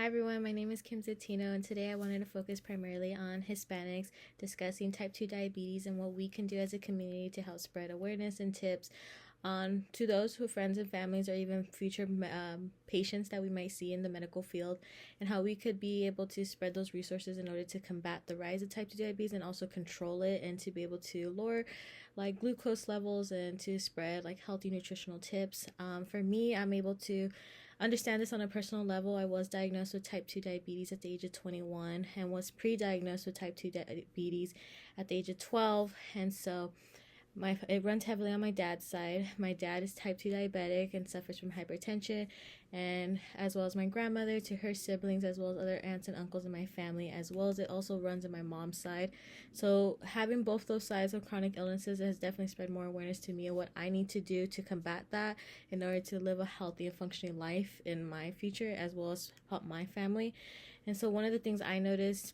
everyone, my name is Zetino, and today I wanted to focus primarily on Hispanics, discussing type 2 diabetes and what we can do as a community to help spread awareness and tips on to those who friends and families or even future patients that we might see in the medical field, and how we could be able to spread those resources in order to combat the rise of type 2 diabetes and also control it, and to be able to lower like glucose levels and to spread like healthy nutritional tips. For me, I'm able to understand this on a personal level. I was diagnosed with type 2 diabetes at the age of 21 and was pre-diagnosed with type 2 diabetes at the age of 12. And so it runs heavily on my dad's side. My dad is type 2 diabetic and suffers from hypertension, and as well as my grandmother to her siblings, as well as other aunts and uncles in my family, as well as it also runs on my mom's side. So having both those sides of chronic illnesses has definitely spread more awareness to me of what I need to do to combat that in order to live a healthy and functioning life in my future, as well as help my family. And so one of the things I noticed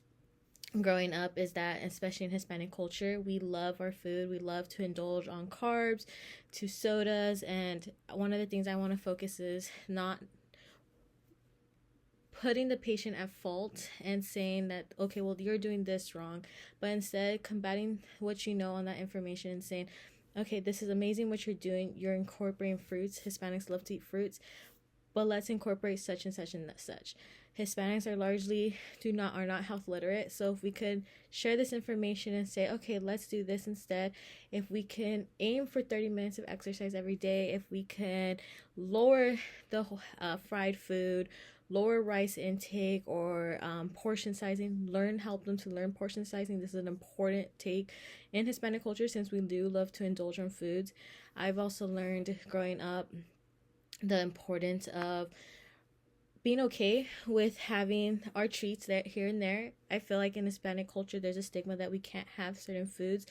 growing up is that, especially in Hispanic culture, we love our food. We love to indulge on carbs, to sodas, and one of the things I want to focus is not putting the patient at fault and saying that, okay, well, you're doing this wrong, but instead combating what you know on that information and saying, okay, this is amazing what you're doing. You're incorporating fruits. Hispanics love to eat fruits, but let's incorporate such and such and such. Hispanics are not health literate, so if we could share this information and say, okay, let's do this instead. If we can aim for 30 minutes of exercise every day, if we can lower the fried food, lower rice intake, or portion sizing, help them to learn portion sizing. This is an important take in Hispanic culture, since we do love to indulge on foods. I've also learned growing up the importance of being okay with having our treats there here and there. I feel like in Hispanic culture there's a stigma that we can't have certain foods,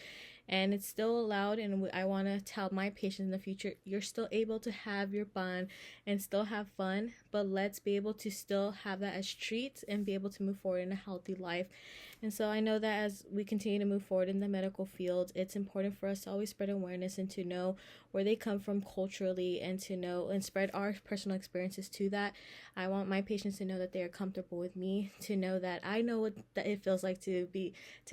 and it's still allowed. And I want to tell my patients in the future, you're still able to have your fun and still have fun, but let's be able to still have that as treats and be able to move forward in a healthy life. And so I know that as we continue to move forward in the medical field, it's important for us to always spread awareness and to know where they come from culturally, and to know and spread our personal experiences to that. I want my patients to know that they are comfortable with me, to know that I know what that it feels like to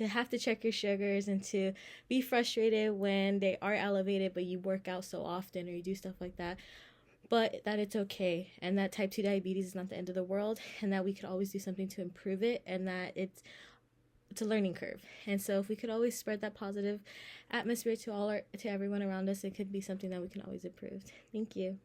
have to check your sugars and to be frustrated when they are elevated, but you work out so often or you do stuff like that. But that it's okay, and that type 2 diabetes is not the end of the world, and that we could always do something to improve it, and that it's a learning curve. And so if we could always spread that positive atmosphere to everyone around us, it could be something that we can always improve. Thank you.